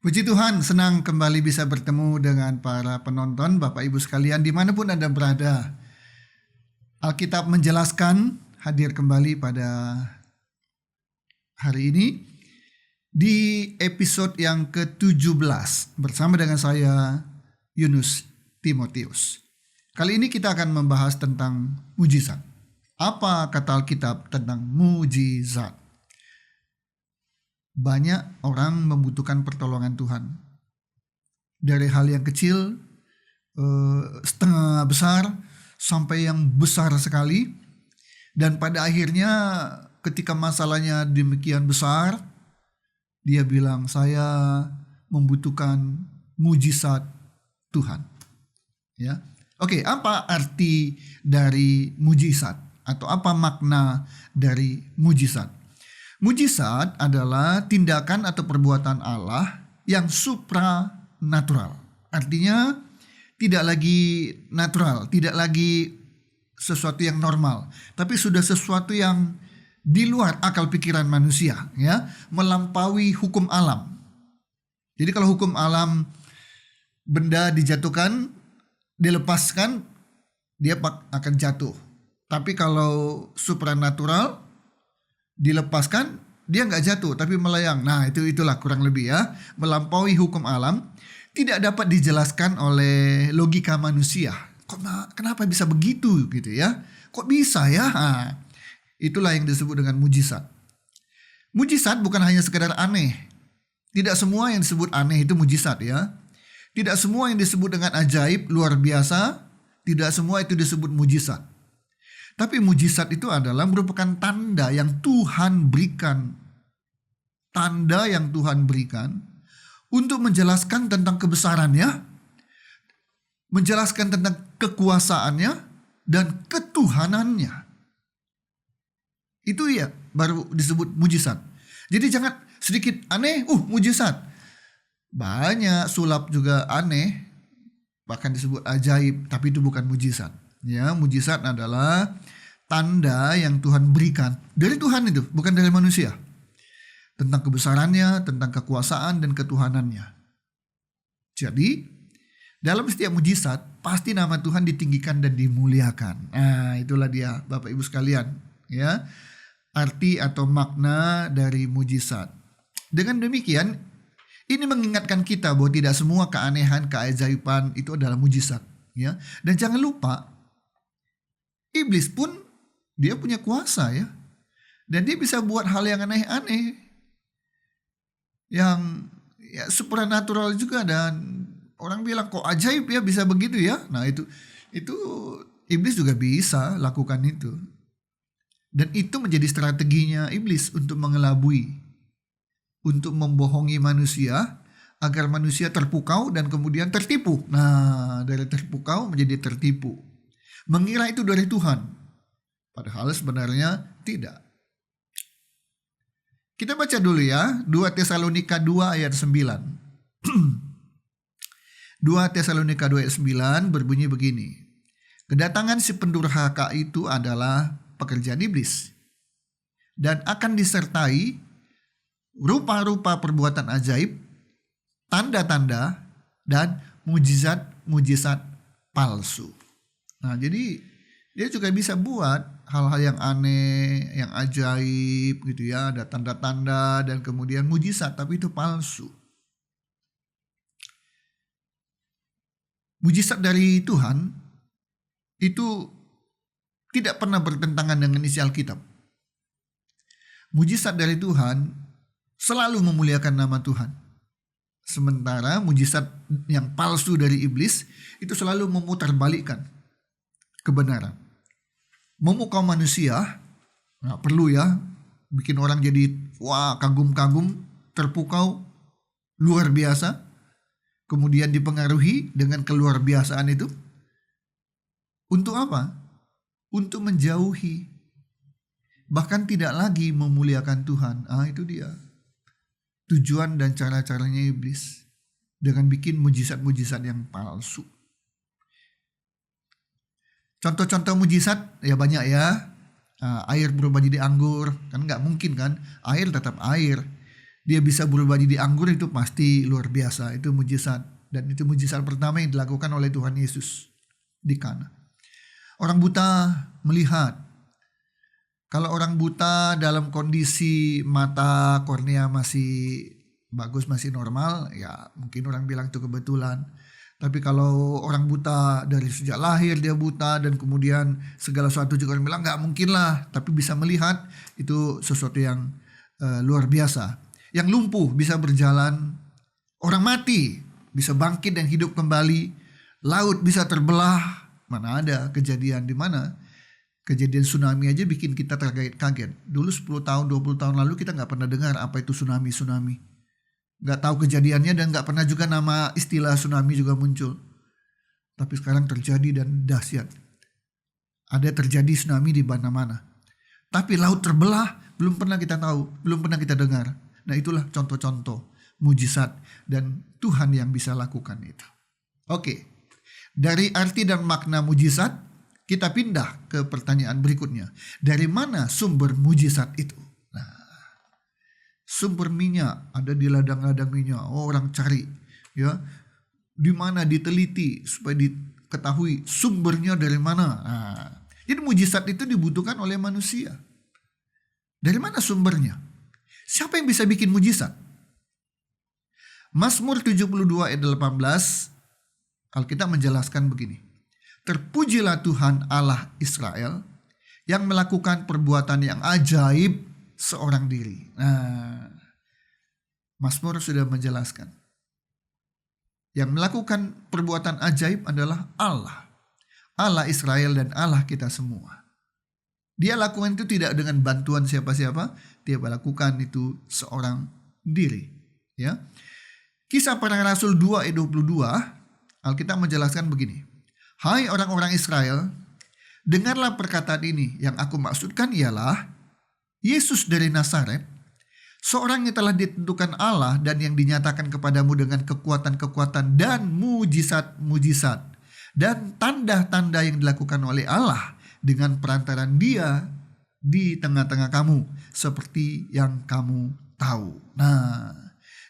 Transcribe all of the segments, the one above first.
Puji Tuhan, senang kembali bisa bertemu dengan para penonton, Bapak Ibu sekalian, dimanapun Anda berada. Alkitab menjelaskan hadir kembali pada hari ini di episode yang ke-17 bersama dengan saya, Yunus Timotius. Kali ini kita akan membahas tentang mujizat. Apa kata Alkitab tentang mujizat? Banyak orang membutuhkan pertolongan Tuhan. Dari hal yang kecil, setengah besar, sampai yang besar sekali. Dan pada akhirnya ketika masalahnya demikian besar, dia bilang, saya membutuhkan mujizat Tuhan. Ya. Oke, apa arti dari mujizat? Atau apa makna dari mujizat? Mujizat adalah tindakan atau perbuatan Allah yang supranatural. Artinya tidak lagi natural, tidak lagi sesuatu yang normal, tapi sudah sesuatu yang di luar akal pikiran manusia, ya, melampaui hukum alam. Jadi kalau hukum alam, benda dijatuhkan, dilepaskan, dia akan jatuh. Tapi kalau supranatural, dilepaskan, dia nggak jatuh tapi melayang. Nah, itulah kurang lebih ya, melampaui hukum alam, tidak dapat dijelaskan oleh logika manusia. Kenapa bisa begitu gitu ya? Kok bisa ya? Nah, itulah yang disebut dengan mujizat. Mujizat bukan hanya sekedar aneh. Tidak semua yang disebut aneh itu mujizat ya. Tidak semua yang disebut dengan ajaib, luar biasa, tidak semua itu disebut mujizat. Tapi mujizat itu adalah merupakan tanda yang Tuhan berikan. Tanda yang Tuhan berikan untuk menjelaskan tentang kebesarannya, menjelaskan tentang kekuasaannya, dan ketuhanannya. Itu ya baru disebut mujizat. Jadi jangan sedikit aneh, mujizat. Banyak sulap juga aneh, bahkan disebut ajaib, tapi itu bukan mujizat. Ya, mujizat adalah tanda yang Tuhan berikan dari Tuhan itu, bukan dari manusia. Tentang kebesarannya, tentang kekuasaan dan ketuhanannya. Jadi, dalam setiap mujizat, pasti nama Tuhan ditinggikan dan dimuliakan. Nah, itulah dia Bapak Ibu sekalian, ya. Arti atau makna dari mujizat. Dengan demikian, ini mengingatkan kita bahwa tidak semua keanehan, keajaiban itu adalah mujizat, ya. Dan jangan lupa, iblis pun dia punya kuasa ya. Dan dia bisa buat hal yang aneh-aneh. Yang ya supernatural juga, dan orang bilang kok ajaib ya bisa begitu ya. Nah, itu iblis juga bisa lakukan itu. Dan itu menjadi strateginya iblis untuk mengelabui, untuk membohongi manusia agar manusia terpukau dan kemudian tertipu. Nah, dari terpukau menjadi tertipu. Mengira itu dari Tuhan, padahal sebenarnya tidak. Kita baca dulu ya, 2 Tesalonika 2 ayat 9. 2 Tesalonika 2 ayat 9 berbunyi begini. Kedatangan si pendurhaka itu adalah pekerjaan iblis, dan akan disertai rupa-rupa perbuatan ajaib, tanda-tanda, dan mujizat-mujizat palsu. Nah, jadi dia juga bisa buat hal-hal yang aneh, yang ajaib gitu ya, ada tanda-tanda dan kemudian mujizat, tapi itu palsu. Mujizat dari Tuhan itu tidak pernah bertentangan dengan isi Alkitab. Mujizat dari Tuhan selalu memuliakan nama Tuhan. Sementara mujizat yang palsu dari iblis itu selalu memutarbalikkan kebenaran. Memukau manusia, nggak perlu ya, bikin orang jadi wah kagum-kagum, terpukau, luar biasa, kemudian dipengaruhi dengan keluar biasaan itu. Untuk apa? Untuk menjauhi, bahkan tidak lagi memuliakan Tuhan. Itu dia tujuan dan cara-caranya iblis dengan bikin mujizat-mujizat yang palsu. Contoh-contoh mujizat ya banyak ya. Air berubah jadi anggur, kan nggak mungkin kan, air tetap air. Dia bisa berubah jadi anggur, itu pasti luar biasa, itu mujizat. Dan itu mujizat pertama yang dilakukan oleh Tuhan Yesus di Kana. Orang buta melihat. Kalau orang buta dalam kondisi mata kornea masih bagus, masih normal, ya mungkin orang bilang itu kebetulan. Tapi kalau orang buta dari sejak lahir dia buta dan kemudian segala sesuatu juga orang bilang nggak mungkin lah, tapi bisa melihat, itu sesuatu yang luar biasa. Yang lumpuh bisa berjalan, orang mati bisa bangkit dan hidup kembali, laut bisa terbelah. Mana ada kejadian di mana kejadian tsunami aja bikin kita terkaget-kaget. Dulu 10 tahun, 20 tahun lalu kita nggak pernah dengar apa itu tsunami. Nggak tahu kejadiannya dan nggak pernah juga nama istilah tsunami juga muncul. Tapi sekarang terjadi dan dahsyat. Ada terjadi tsunami di mana-mana. Tapi laut terbelah belum pernah kita tahu, belum pernah kita dengar. Nah itulah contoh-contoh mujizat dan Tuhan yang bisa lakukan itu. Oke, dari arti dan makna mujizat, kita pindah ke pertanyaan berikutnya. Dari mana sumber mujizat itu? Nah, sumber minyak ada di ladang-ladang minyak. Oh, orang cari, ya, di mana diteliti supaya diketahui sumbernya dari mana. Nah, jadi mujizat itu dibutuhkan oleh manusia. Dari mana sumbernya? Siapa yang bisa bikin mujizat? Mazmur 72 ayat 18, Alkitab menjelaskan begini. Terpujilah Tuhan Allah Israel yang melakukan perbuatan yang ajaib seorang diri. Nah, Mazmur sudah menjelaskan. Yang melakukan perbuatan ajaib adalah Allah. Allah Israel dan Allah kita semua. Dia lakukan itu tidak dengan bantuan siapa-siapa. Dia melakukan itu seorang diri. Ya. Kisah Para Rasul 2 ayat 22, Alkitab menjelaskan begini. Hai orang-orang Israel, dengarlah perkataan ini. Yang aku maksudkan ialah Yesus dari Nazaret, seorang yang telah ditentukan Allah dan yang dinyatakan kepadamu dengan kekuatan-kekuatan dan mujizat-mujizat dan tanda-tanda yang dilakukan oleh Allah dengan perantaran Dia di tengah-tengah kamu, seperti yang kamu tahu. Nah,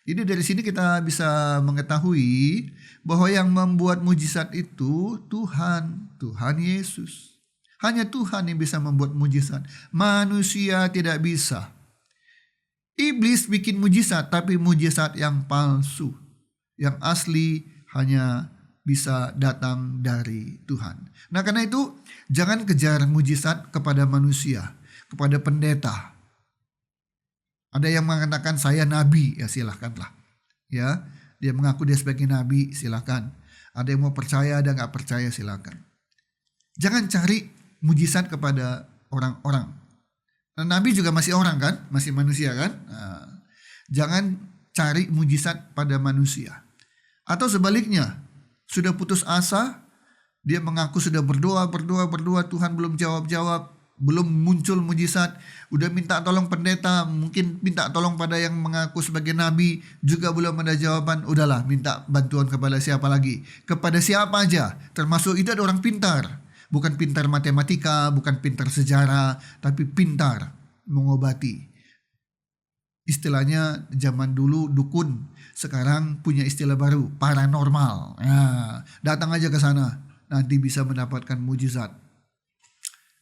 jadi dari sini kita bisa mengetahui bahwa yang membuat mujizat itu Tuhan Yesus. Hanya Tuhan yang bisa membuat mujizat. Manusia tidak bisa. Iblis bikin mujizat, tapi mujizat yang palsu. Yang asli hanya bisa datang dari Tuhan. Nah, karena itu jangan kejar mujizat kepada manusia, kepada pendeta. Ada yang mengatakan saya nabi, ya silahkanlah. Ya, dia mengaku dia sebagai nabi, silakan. Ada yang mau percaya, ada nggak percaya, silakan. Jangan cari mujizat kepada orang-orang. Nah, nabi juga masih orang kan, masih manusia kan. Nah, jangan cari mujizat pada manusia. Atau sebaliknya, sudah putus asa, dia mengaku sudah berdoa, Tuhan belum jawab-jawab, belum muncul mujizat, udah minta tolong pendeta, mungkin minta tolong pada yang mengaku sebagai nabi, juga belum ada jawaban. Udahlah, minta bantuan kepada siapa lagi? Kepada siapa aja, termasuk itu ada orang pintar. Bukan pintar matematika, bukan pintar sejarah, tapi pintar mengobati. Istilahnya zaman dulu dukun, sekarang punya istilah baru, paranormal. Nah, datang aja ke sana, nanti bisa mendapatkan mujizat.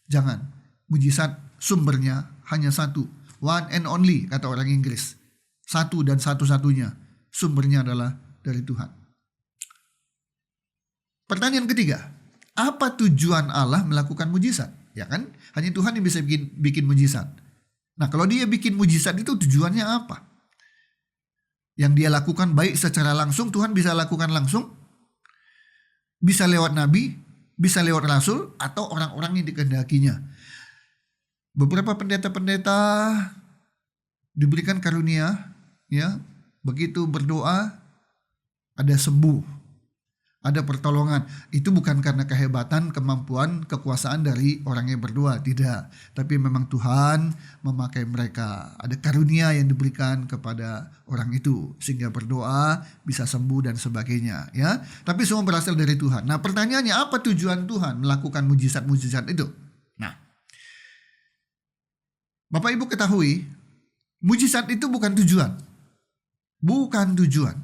Jangan. Mujizat sumbernya hanya satu. One and only, kata orang Inggris. Satu dan satu-satunya. Sumbernya adalah dari Tuhan. Pertanyaan ketiga. Apa tujuan Allah melakukan mujizat? Ya kan? Hanya Tuhan yang bisa bikin mujizat. Nah, kalau dia bikin mujizat itu tujuannya apa? Yang dia lakukan baik secara langsung, Tuhan bisa lakukan langsung. Bisa lewat nabi, bisa lewat rasul, atau orang-orang yang dikehendakinya. Beberapa pendeta-pendeta diberikan karunia, ya, begitu berdoa ada sembuh, ada pertolongan. Itu bukan karena kehebatan, kemampuan, kekuasaan dari orang yang berdoa, tidak. Tapi memang Tuhan memakai mereka. Ada karunia yang diberikan kepada orang itu sehingga berdoa bisa sembuh dan sebagainya, ya. Tapi semua berasal dari Tuhan. Nah, pertanyaannya apa tujuan Tuhan melakukan mujizat-mujizat itu? Nah, Bapak Ibu ketahui, mujizat itu bukan tujuan. bukan tujuan.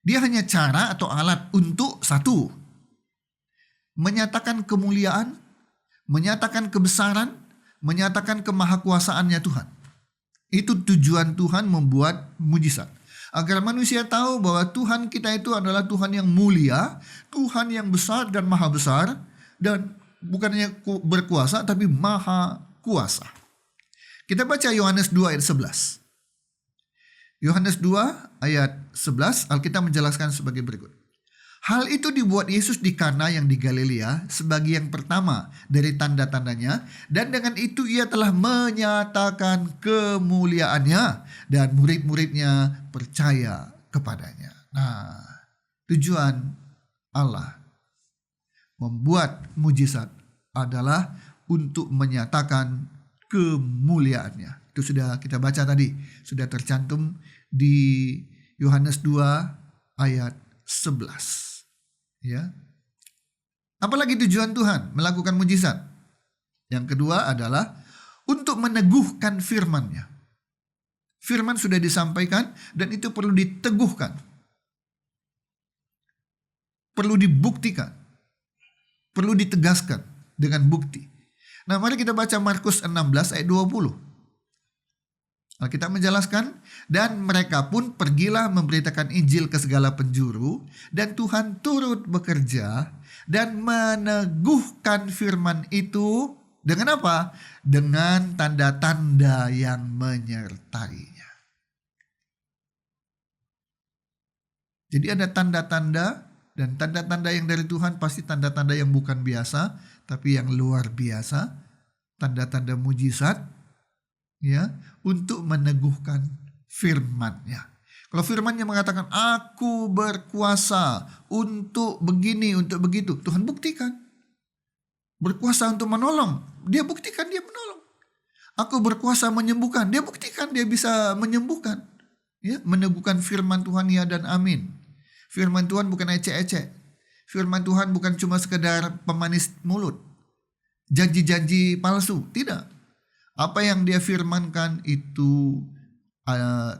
Dia hanya cara atau alat untuk satu, menyatakan kemuliaan, menyatakan kebesaran, menyatakan kemahakuasaannya Tuhan. Itu tujuan Tuhan membuat mujizat. Agar manusia tahu bahwa Tuhan kita itu adalah Tuhan yang mulia, Tuhan yang besar dan maha besar, dan bukannya berkuasa tapi maha kuasa. Kita baca Yohanes 2 ayat 11. Yohanes 2 ayat 11, Alkitab menjelaskan sebagai berikut. Hal itu dibuat Yesus di Kana yang di Galilea sebagai yang pertama dari tanda-tandanya, dan dengan itu ia telah menyatakan kemuliaannya dan murid-muridnya percaya kepadanya. Nah, tujuan Allah membuat mujizat adalah untuk menyatakan kemuliaannya. Itu sudah kita baca tadi, sudah tercantum di Yohanes 2 ayat 11. Ya. Apalagi tujuan Tuhan melakukan mujizat? Yang kedua adalah untuk meneguhkan firman-Nya. Firman sudah disampaikan dan itu perlu diteguhkan. Perlu dibuktikan. Perlu ditegaskan dengan bukti. Nah, mari kita baca Markus 16 ayat 20. Alkitab menjelaskan, dan mereka pun pergilah memberitakan Injil ke segala penjuru, dan Tuhan turut bekerja dan meneguhkan firman itu dengan apa? Dengan tanda-tanda yang menyertainya. Jadi ada tanda-tanda, dan tanda-tanda yang dari Tuhan pasti tanda-tanda yang bukan biasa, tapi yang luar biasa, tanda-tanda mujizat, ya, untuk meneguhkan firman-Nya. Kalau firman-Nya mengatakan aku berkuasa untuk begini, untuk begitu, Tuhan buktikan. Berkuasa untuk menolong, dia buktikan dia menolong. Aku berkuasa menyembuhkan, dia buktikan dia bisa menyembuhkan. Ya, meneguhkan firman Tuhan ya dan amin. Firman Tuhan bukan ecek-ecek. Firman Tuhan bukan cuma sekedar pemanis mulut, janji-janji palsu, tidak. Apa yang dia firmankan itu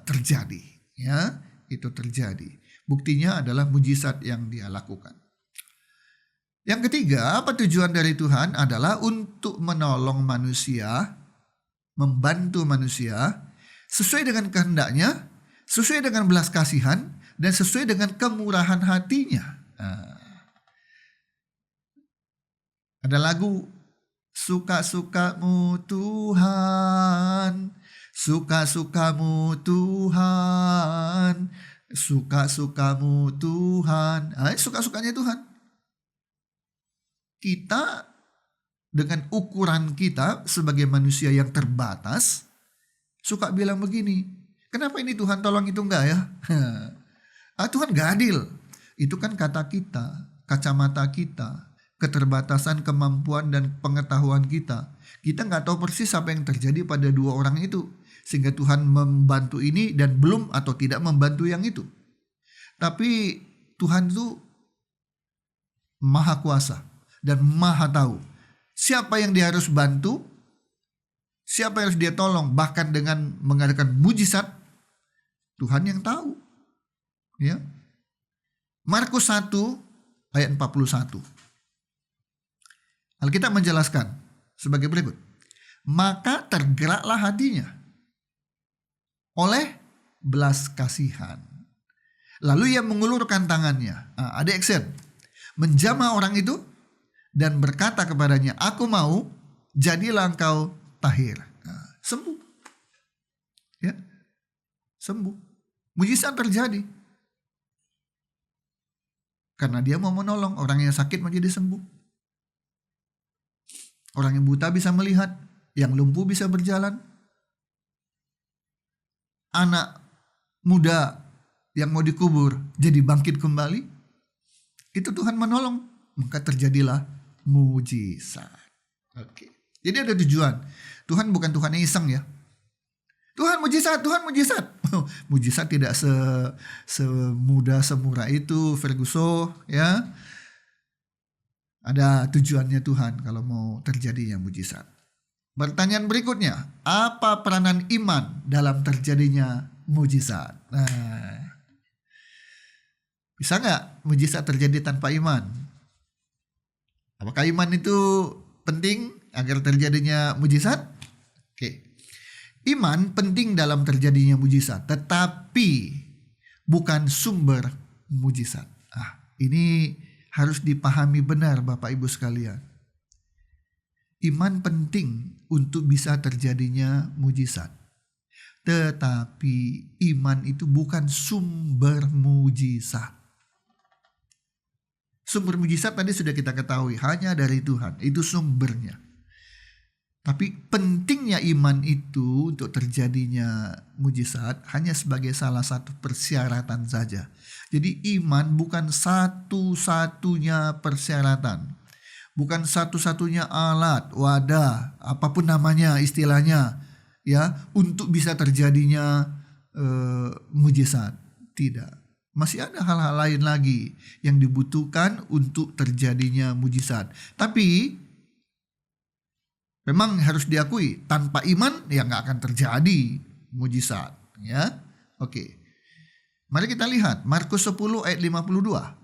terjadi, ya, itu terjadi. Buktinya adalah mujizat yang dia lakukan. Yang ketiga, apa tujuan dari Tuhan adalah untuk menolong manusia, membantu manusia sesuai dengan kehendaknya, sesuai dengan belas kasihan, dan sesuai dengan kemurahan hatinya. Ada lagu, suka-sukamu Tuhan, suka-sukamu Tuhan, suka-sukamu Tuhan. Suka-sukanya Tuhan. Kita dengan ukuran kita sebagai manusia yang terbatas, suka bilang begini, kenapa ini Tuhan tolong itu enggak ya? Tuhan gak adil. Itu kan kata kita, kacamata kita, keterbatasan kemampuan dan pengetahuan kita. Kita nggak tahu persis apa yang terjadi pada dua orang itu, sehingga Tuhan membantu ini dan belum atau tidak membantu yang itu. Tapi Tuhan itu maha kuasa dan maha tahu siapa yang dia harus bantu, siapa yang harus dia tolong. Bahkan dengan mengadakan mujizat, Tuhan yang tahu. Ya. Markus 1 ayat 41. Alkitab menjelaskan sebagai berikut. Maka tergeraklah hatinya oleh belas kasihan. Lalu ia mengulurkan tangannya. Ada action. Menjamah orang itu dan berkata kepadanya, aku mau, jadilah engkau tahir. Sembuh. Ya. Sembuh. Mujizat terjadi. Karena dia mau menolong orang yang sakit menjadi sembuh. Orang yang buta bisa melihat, yang lumpuh bisa berjalan. Anak muda yang mau dikubur jadi bangkit kembali. Itu Tuhan menolong, maka terjadilah mujizat. Oke. Jadi ada tujuan. Tuhan bukan Tuhan yang iseng ya. Tuhan mujizat, Tuhan mujizat. Mujizat tidak semudah semurah itu, Ferguson, ya. Ada tujuannya Tuhan kalau mau terjadinya mujizat. Pertanyaan berikutnya, apa peranan iman dalam terjadinya mujizat. Nah, bisa nggak mujizat terjadi tanpa iman? Apakah iman itu penting agar terjadinya mujizat? Oke. Iman penting dalam terjadinya mujizat, tetapi bukan sumber mujizat. Ini harus dipahami benar Bapak Ibu sekalian. Iman penting untuk bisa terjadinya mujizat. Tetapi iman itu bukan sumber mujizat. Sumber mujizat tadi sudah kita ketahui, hanya dari Tuhan, itu sumbernya. Tapi pentingnya iman itu untuk terjadinya mujizat hanya sebagai salah satu persyaratan saja. Jadi iman bukan satu-satunya persyaratan. Bukan satu-satunya alat, wadah, apapun namanya istilahnya, ya, untuk bisa terjadinya mujizat. Tidak. Masih ada hal-hal lain lagi yang dibutuhkan untuk terjadinya mujizat. Tapi memang harus diakui, tanpa iman ya nggak akan terjadi mujizat, ya. Oke. Mari kita lihat Markus 10 ayat 52.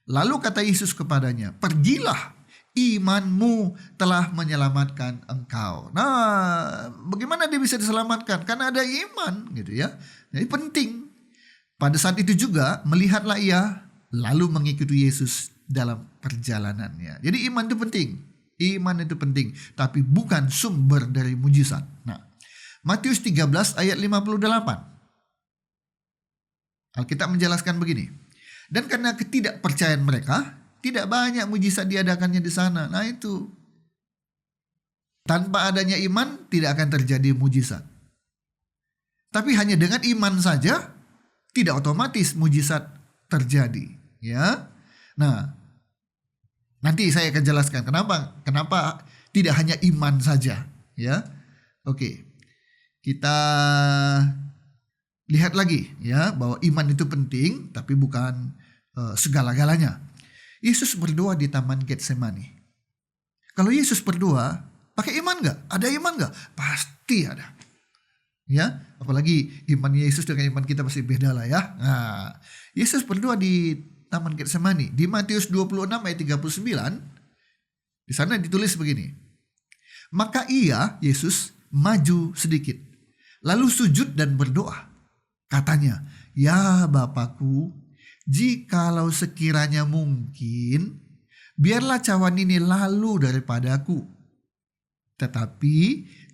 Lalu kata Yesus kepadanya, "Pergilah, imanmu telah menyelamatkan engkau." Nah, bagaimana dia bisa diselamatkan? Karena ada iman, gitu ya. Jadi penting. Pada saat itu juga melihatlah ia lalu mengikuti Yesus dalam perjalanannya. Jadi iman itu penting. Iman itu penting, tapi bukan sumber dari mujizat. Nah, Matius 13 ayat 58. Alkitab menjelaskan begini. Dan karena ketidakpercayaan mereka, tidak banyak mujizat diadakannya di sana. Nah itu. Tanpa adanya iman, tidak akan terjadi mujizat. Tapi hanya dengan iman saja, tidak otomatis mujizat terjadi. Ya. Nah, nanti saya akan jelaskan kenapa tidak hanya iman saja, ya. Oke. Kita lihat lagi ya bahwa iman itu penting tapi bukan segala-galanya. Yesus berdoa di Taman Getsemani. Kalau Yesus berdoa, pakai iman nggak? Ada iman nggak? Pasti ada. Ya, apalagi iman Yesus dengan iman kita pasti beda lah ya. Nah, Yesus berdoa di Taman Getsemani. Di Matius 26 ayat 39, di sana ditulis begini. Maka ia, Yesus, maju sedikit. Lalu sujud dan berdoa. Katanya, "Ya Bapakku, jikalau sekiranya mungkin, biarlah cawan ini lalu daripadaku. Tetapi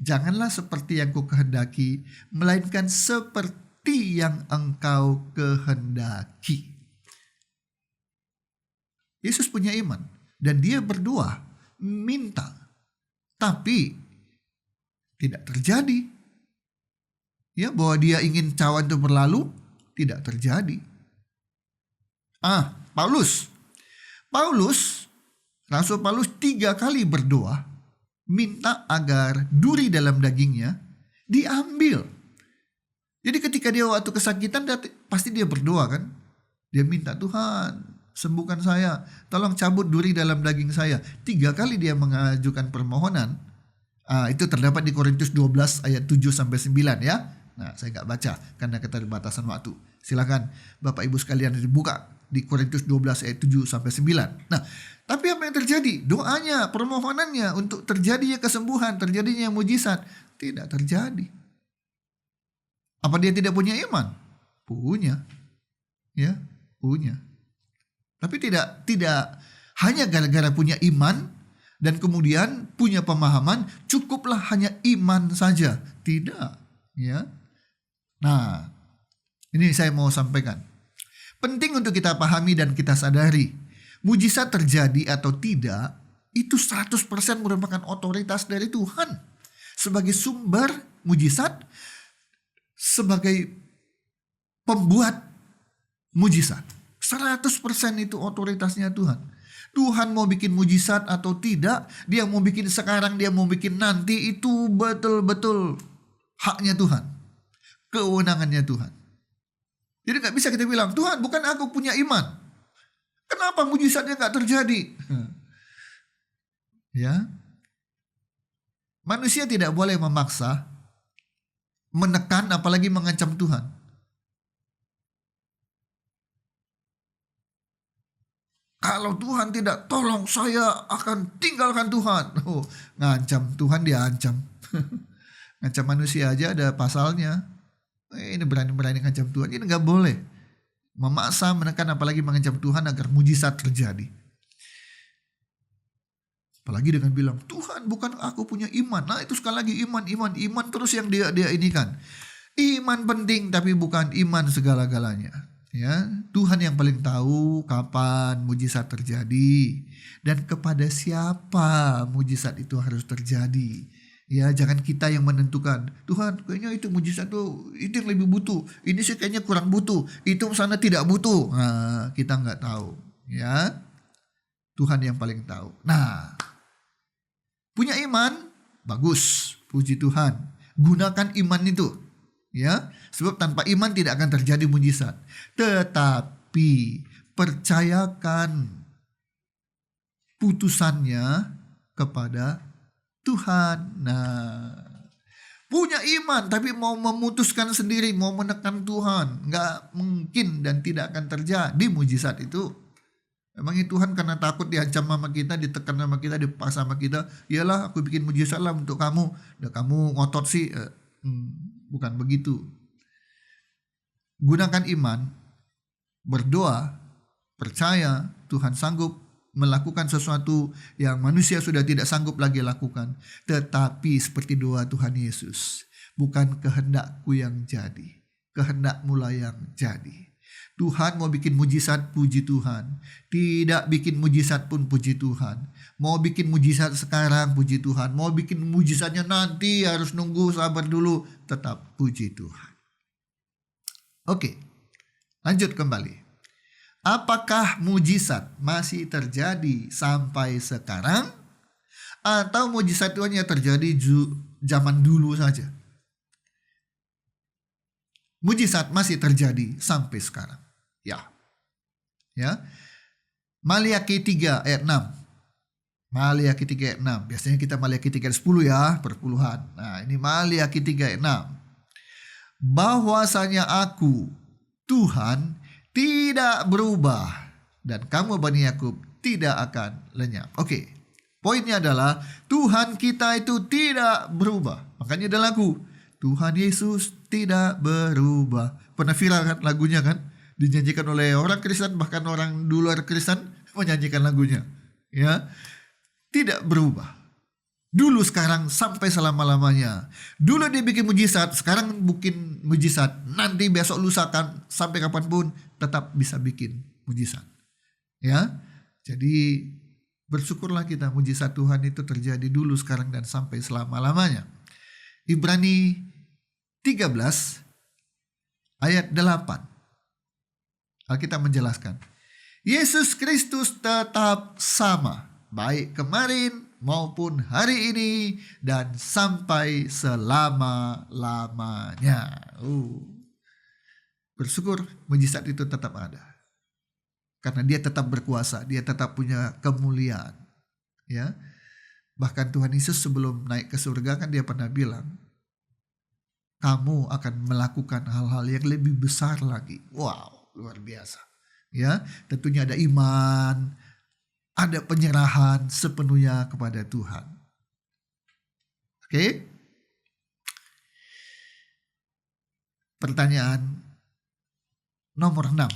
janganlah seperti yang ku kehendaki, melainkan seperti yang engkau kehendaki." Yesus punya iman dan dia berdoa, minta, tapi tidak terjadi. Ya, bahwa dia ingin cawan itu berlalu, tidak terjadi. Paulus, Rasul Paulus 3 kali berdoa, minta agar duri dalam dagingnya diambil. Jadi ketika dia waktu kesakitan, pasti dia berdoa kan. Dia minta, "Tuhan, sembuhkan saya, tolong cabut duri dalam daging saya." 3 kali dia mengajukan permohonan. Itu terdapat di Korintus 12 ayat 7-9 ya. Nah, saya nggak baca karena keterbatasan waktu. Silakan Bapak Ibu sekalian dibuka di Korintus 12 ayat 7-9. Nah, tapi apa yang terjadi? Doanya, permohonannya untuk terjadinya kesembuhan, terjadinya mujizat, tidak terjadi. Apa dia tidak punya iman? Punya. Ya, punya. Tapi tidak hanya gara-gara punya iman dan kemudian punya pemahaman, cukuplah hanya iman saja. Tidak, ya. Nah, ini saya mau sampaikan. Penting untuk kita pahami dan kita sadari, mujizat terjadi atau tidak, itu 100% merupakan otoritas dari Tuhan. Sebagai sumber mujizat, sebagai pembuat mujizat. 100% itu otoritasnya Tuhan. Tuhan mau bikin mujizat atau tidak, dia mau bikin sekarang, dia mau bikin nanti, itu betul-betul haknya Tuhan. Kewenangannya Tuhan. Jadi gak bisa kita bilang, "Tuhan, bukan aku punya iman, kenapa mujizatnya gak terjadi?" Ya, manusia tidak boleh memaksa menekan apalagi mengancam Tuhan. Kalau Tuhan tidak tolong, saya akan tinggalkan Tuhan. Oh, ngancam Tuhan, dia ancam. Ngancam manusia aja ada pasalnya. Ini berani-berani ngancam Tuhan. Ini nggak boleh. Memaksa, menekan, apalagi mengancam Tuhan agar mujizat terjadi. Apalagi dengan bilang, Tuhan bukan aku punya iman. Nah itu sekali lagi iman terus yang dia ini kan. Iman penting tapi bukan iman segala-galanya. Ya, Tuhan yang paling tahu kapan mujizat terjadi dan kepada siapa mujizat itu harus terjadi. Ya, jangan kita yang menentukan. Tuhan, kayaknya itu mujizat tuh itu yang lebih butuh. Ini sih kayaknya kurang butuh. Itu sana tidak butuh. Nah, kita nggak tahu. Ya, Tuhan yang paling tahu. Nah, punya iman bagus, puji Tuhan. Gunakan iman itu. Ya, sebab tanpa iman tidak akan terjadi mujizat. Tetapi percayakan putusannya kepada Tuhan. Nah, punya iman tapi mau memutuskan sendiri, mau menekan Tuhan, nggak mungkin dan tidak akan terjadi mujizat itu. Emangnya Tuhan karena takut diancam sama kita, ditekan sama kita, dipaksa sama kita, iyalah aku bikin mujizat lah untuk kamu. Udah kamu ngotot sih. Bukan begitu. Gunakan iman, berdoa, percaya Tuhan sanggup melakukan sesuatu yang manusia sudah tidak sanggup lagi lakukan. Tetapi seperti doa Tuhan Yesus, bukan kehendakku yang jadi, kehendakmu lah yang jadi. Tuhan mau bikin mujizat, puji Tuhan. Tidak bikin mujizat pun puji Tuhan. Mau bikin mujizat sekarang, puji Tuhan. Mau bikin mujizatnya nanti, harus nunggu, sabar dulu. Tetap puji Tuhan. Oke, lanjut kembali. Apakah mujizat masih terjadi sampai sekarang? Atau mujizat Tuhan yang terjadi zaman dulu saja? Mujizat masih terjadi sampai sekarang. Ya. Maliaki 3 ayat 6. Maliaki 3 ayat 6. Biasanya kita Maliaki 3 ayat 10 ya, perpuluhan. Nah, ini Maliaki 3 ayat 6. Bahwasanya aku, Tuhan, tidak berubah dan kamu Bani Yakub tidak akan lenyap. Oke. Poinnya adalah Tuhan kita itu tidak berubah. Makanya ada lagu, Tuhan Yesus tidak berubah. Pernah viral kan lagunya kan? Dinyanyikan oleh orang Kristen, bahkan orang di luar Kristen menyanyikan lagunya. Ya, tidak berubah. Dulu, sekarang, sampai selama-lamanya. Dulu dia bikin mujizat, sekarang bikin mujizat. Nanti besok lusa kan, sampai kapanpun tetap bisa bikin mujizat. Ya, jadi bersyukurlah kita mujizat Tuhan itu terjadi dulu, sekarang, dan sampai selama-lamanya. Ibrani 13 ayat 8. Alkitab menjelaskan, Yesus Kristus tetap sama, baik kemarin maupun hari ini dan sampai selama-lamanya. Bersyukur mujizat itu tetap ada. Karena dia tetap berkuasa, dia tetap punya kemuliaan. Ya. Bahkan Tuhan Yesus sebelum naik ke surga kan dia pernah bilang, kamu akan melakukan hal-hal yang lebih besar lagi. Wow. Luar biasa. Ya, tentunya ada iman, ada penyerahan sepenuhnya kepada Tuhan. Oke? Pertanyaan nomor 6.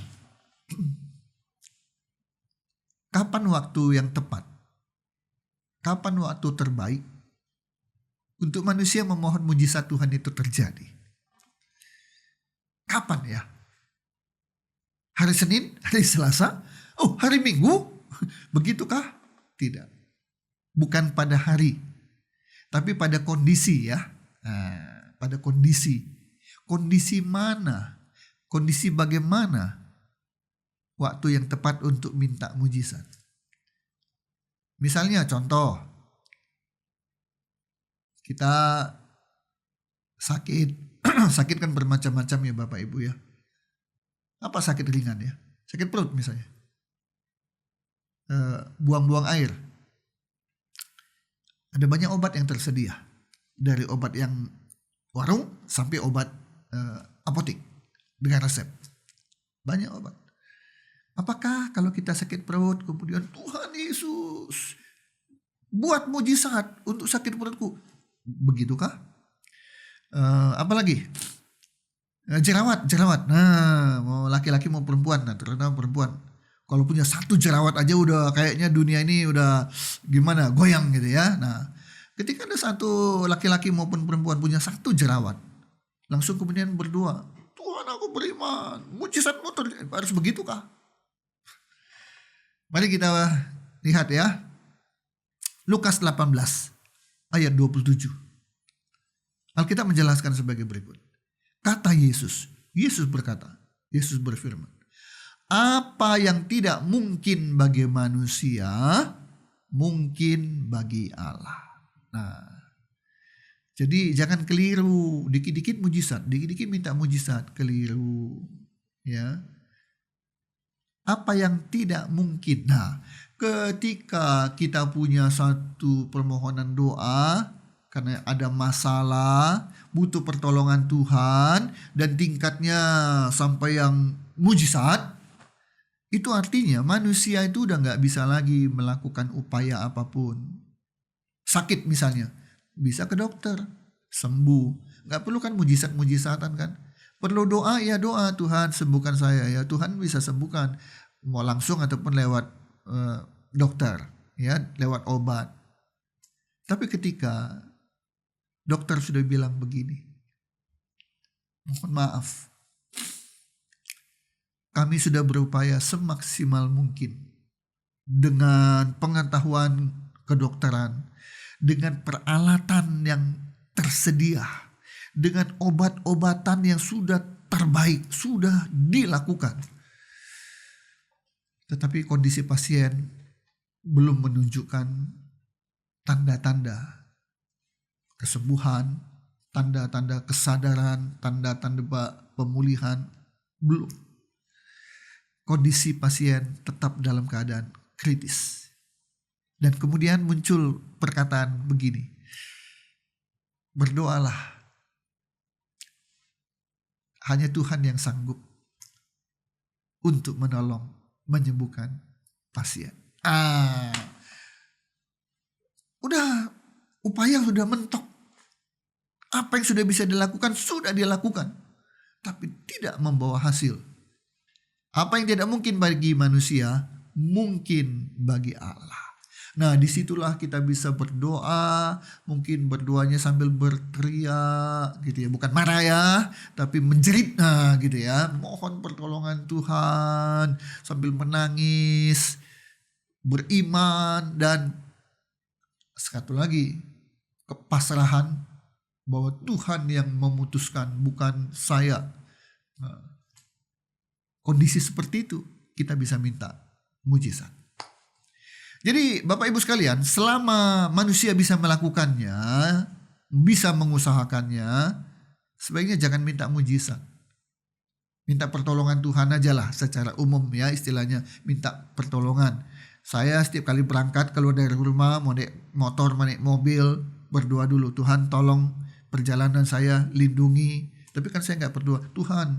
Kapan waktu yang tepat? Kapan waktu terbaik untuk manusia memohon mujizat Tuhan itu terjadi? Kapan ya? Hari Senin, hari Selasa, hari Minggu, begitukah? Tidak. Bukan pada hari, tapi pada kondisi ya. Nah, pada kondisi. Kondisi mana? Kondisi bagaimana waktu yang tepat untuk minta mujizat? Misalnya contoh, kita sakit. Sakit kan bermacam-macam ya Bapak Ibu ya. Apa sakit ringan ya? Sakit perut misalnya. Buang-buang air. Ada banyak obat yang tersedia. Dari obat yang warung sampai obat apotek dengan resep. Banyak obat. Apakah kalau kita sakit perut kemudian Tuhan Yesus buat mujizat untuk sakit perutku? Begitukah? Apalagi? Jerawat. Nah, mau laki-laki mau perempuan, nah terutama perempuan. Kalau punya satu jerawat aja udah kayaknya dunia ini udah gimana, goyang gitu ya. Nah, ketika ada satu laki-laki maupun perempuan punya satu jerawat, langsung kemudian berdoa, Tuhan aku beriman, mujizatmu terjadi. Harus begitukah? Mari kita lihat ya. Lukas 18 ayat 27. Alkitab menjelaskan sebagai berikut. Kata Yesus berkata, Yesus berfirman, apa yang tidak mungkin bagi manusia, mungkin bagi Allah. Nah, jadi jangan keliru, dikit-dikit mujizat, dikit-dikit minta mujizat, keliru. Ya, apa yang tidak mungkin. Nah, ketika kita punya satu permohonan doa, karena ada masalah, butuh pertolongan Tuhan, dan tingkatnya sampai yang mujizat, itu artinya manusia itu udah gak bisa lagi melakukan upaya apapun. Sakit misalnya, bisa ke dokter, sembuh. Gak perlu kan mujizat-mujizatan kan. Perlu doa, ya doa, Tuhan sembuhkan saya, ya Tuhan bisa sembuhkan. Mau langsung ataupun lewat dokter, ya lewat obat. Tapi ketika dokter sudah bilang begini, mohon maaf, kami sudah berupaya semaksimal mungkin dengan pengetahuan kedokteran, dengan peralatan yang tersedia, dengan obat-obatan yang sudah terbaik, sudah dilakukan. Tetapi kondisi pasien belum menunjukkan tanda-tanda kesembuhan, tanda-tanda kesadaran, tanda-tanda pemulihan, belum. Kondisi pasien tetap dalam keadaan kritis. Dan kemudian muncul perkataan begini, berdoalah, hanya Tuhan yang sanggup untuk menolong, menyembuhkan pasien. Udah upaya sudah mentok. Apa yang sudah bisa dilakukan, sudah dilakukan. Tapi tidak membawa hasil. Apa yang tidak mungkin bagi manusia, mungkin bagi Allah. Nah, disitulah kita bisa berdoa, mungkin berdoanya sambil berteriak gitu ya, bukan marah ya, tapi menjerit, nah gitu ya, mohon pertolongan Tuhan sambil menangis, beriman, dan satu lagi kepasrahan bahwa Tuhan yang memutuskan, bukan saya. Nah, kondisi seperti itu kita bisa minta mujizat. Jadi Bapak Ibu sekalian, selama manusia bisa melakukannya, bisa mengusahakannya, sebaiknya jangan minta mujizat. Minta pertolongan Tuhan aja lah secara umum ya, istilahnya minta pertolongan. Saya setiap kali berangkat keluar dari rumah, mau naik motor, mau naik mobil, berdoa dulu, Tuhan tolong perjalanan saya, lindungi. Tapi kan saya gak berdoa, Tuhan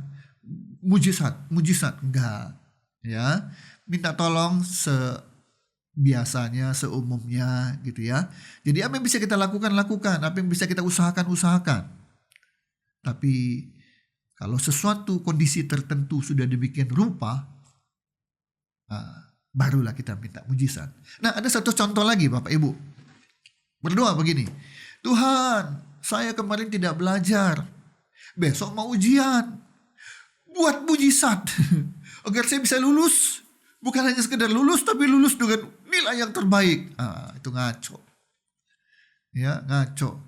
mujizat, enggak ya. Minta tolong biasanya, seumumnya gitu ya. Jadi apa yang bisa kita lakukan, apa yang bisa kita usahakan. Tapi kalau sesuatu kondisi tertentu sudah demikian rupa, barulah kita minta mujizat. Nah, ada satu contoh lagi Bapak Ibu. Berdoa begini, Tuhan, saya kemarin tidak belajar, besok mau ujian, buat mujizat agar saya bisa lulus. Bukan hanya sekedar lulus, tapi lulus dengan nilai yang terbaik. Itu ngaco. Ya, ngaco.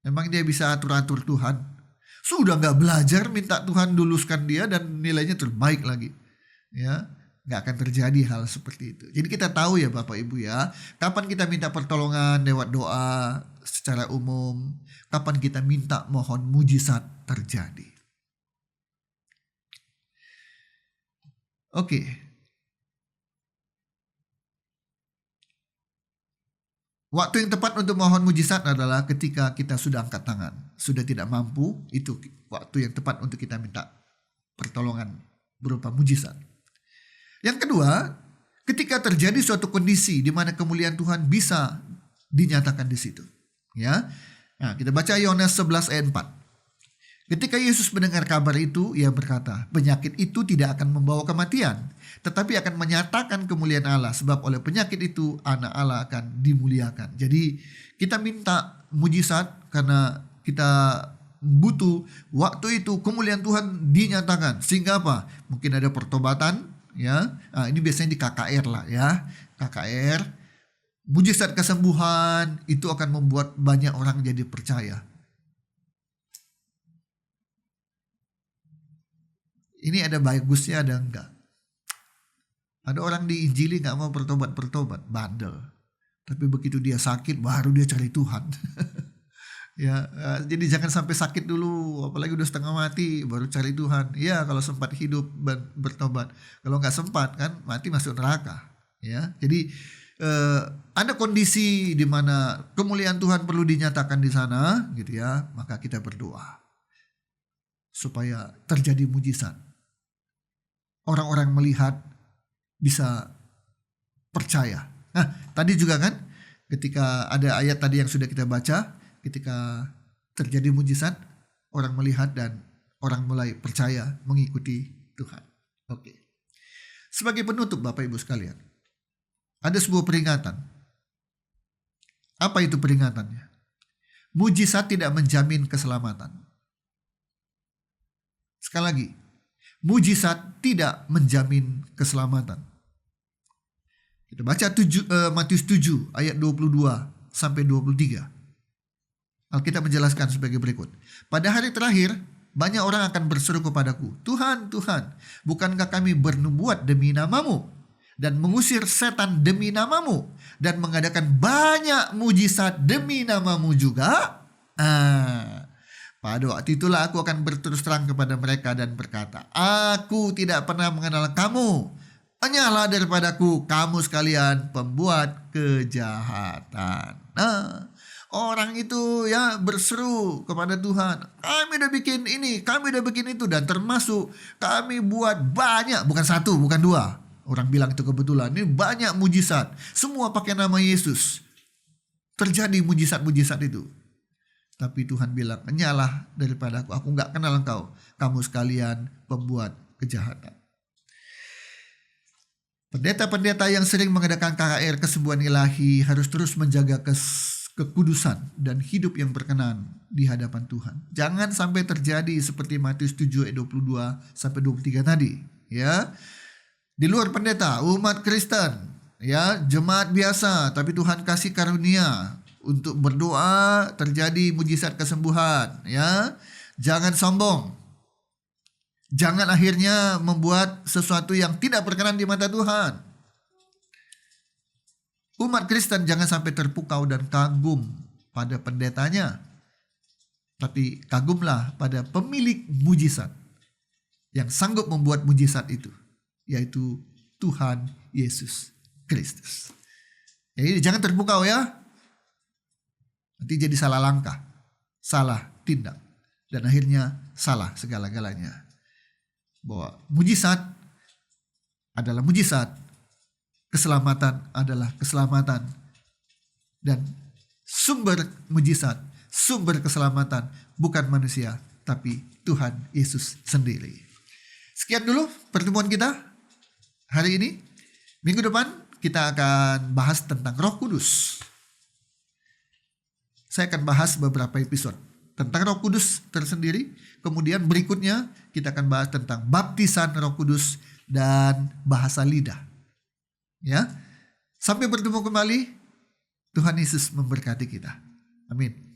Memang dia bisa atur-atur Tuhan. Sudah gak belajar, minta Tuhan luluskan dia dan nilainya terbaik lagi. Ya, gak akan terjadi hal seperti itu. Jadi kita tahu ya Bapak Ibu ya, kapan kita minta pertolongan lewat doa secara umum, kapan kita minta mohon mujizat terjadi. Oke. Waktu yang tepat untuk mohon mujizat adalah ketika kita sudah angkat tangan, sudah tidak mampu, itu waktu yang tepat untuk kita minta pertolongan berupa mujizat. Yang kedua, ketika terjadi suatu kondisi di mana kemuliaan Tuhan bisa dinyatakan di situ. Ya, nah, kita baca Yohanes 11 ayat 4. Ketika Yesus mendengar kabar itu, ia berkata, penyakit itu tidak akan membawa kematian, tetapi akan menyatakan kemuliaan Allah, sebab oleh penyakit itu anak Allah akan dimuliakan. Jadi kita minta mujizat karena kita butuh waktu itu kemuliaan Tuhan dinyatakan. Sehingga apa? Mungkin ada pertobatan, ya. Nah, ini biasanya di KKR lah, ya. KKR, mujizat kesembuhan itu akan membuat banyak orang jadi percaya. Ini ada bagusnya, ada enggak. Ada orang diinjili gak mau bertobat, bandel. Tapi begitu dia sakit, baru dia cari Tuhan. Ya, jadi jangan sampai sakit dulu, apalagi udah setengah mati, baru cari Tuhan. Ya, kalau sempat hidup bertobat. Kalau gak sempat kan, mati masuk neraka. Ya, jadi ada kondisi di mana kemuliaan Tuhan perlu dinyatakan di sana, gitu ya. Maka kita berdoa supaya terjadi mujizat. Orang-orang melihat bisa percaya. Nah, tadi juga kan ketika ada ayat tadi yang sudah kita baca, ketika terjadi mujizat, orang melihat dan orang mulai percaya mengikuti Tuhan. Oke. Sebagai penutup Bapak Ibu sekalian, ada sebuah peringatan. Apa itu peringatannya? Mujizat tidak menjamin keselamatan. Sekali lagi, mujizat tidak menjamin keselamatan. Kita baca Matius 7 ayat 22 sampai 23. Alkitab menjelaskan sebagai berikut. Pada hari terakhir, banyak orang akan berseru kepadaku, Tuhan, Tuhan, bukankah kami bernubuat demi namamu dan mengusir setan demi namamu dan mengadakan banyak mujizat demi namamu juga? Pada waktu itulah aku akan berterus terang kepada mereka dan berkata, aku tidak pernah mengenal kamu. Enyahlah daripadaku, kamu sekalian pembuat kejahatan. Nah, orang itu ya berseru kepada Tuhan, kami udah bikin ini, kami udah bikin itu, dan termasuk kami buat banyak, bukan satu, bukan dua. Orang bilang itu kebetulan, ini banyak mujizat, semua pakai nama Yesus. Terjadi mujizat-mujizat itu. Tapi Tuhan bilang, enyahlah daripada aku gak kenal engkau, kamu sekalian pembuat kejahatan. Pendeta-pendeta yang sering mengadakan KKR kesembuhan ilahi harus terus menjaga kekudusan dan hidup yang berkenan di hadapan Tuhan. Jangan sampai terjadi seperti Matius 7 ayat 22 sampai 23 tadi, ya. Di luar pendeta, umat Kristen, ya, jemaat biasa, tapi Tuhan kasih karunia untuk berdoa terjadi mujizat kesembuhan, ya. Jangan sombong. Jangan akhirnya membuat sesuatu yang tidak berkenan di mata Tuhan. Umat Kristen jangan sampai terpukau dan kagum pada pendetanya, tapi kagumlah pada pemilik mujizat yang sanggup membuat mujizat itu, yaitu Tuhan Yesus Kristus. Jadi jangan terpukau ya. Nanti jadi salah langkah, salah tindak, dan akhirnya salah segala-galanya. Bahwa mujizat adalah mujizat, keselamatan adalah keselamatan, dan sumber mujizat, sumber keselamatan bukan manusia, tapi Tuhan Yesus sendiri. Sekian dulu pertemuan kita hari ini. Minggu depan kita akan bahas tentang Roh Kudus. Saya akan bahas beberapa episode tentang Roh Kudus tersendiri. Kemudian berikutnya kita akan bahas tentang baptisan Roh Kudus dan bahasa lidah. Ya. Sampai bertemu kembali. Tuhan Yesus memberkati kita. Amin.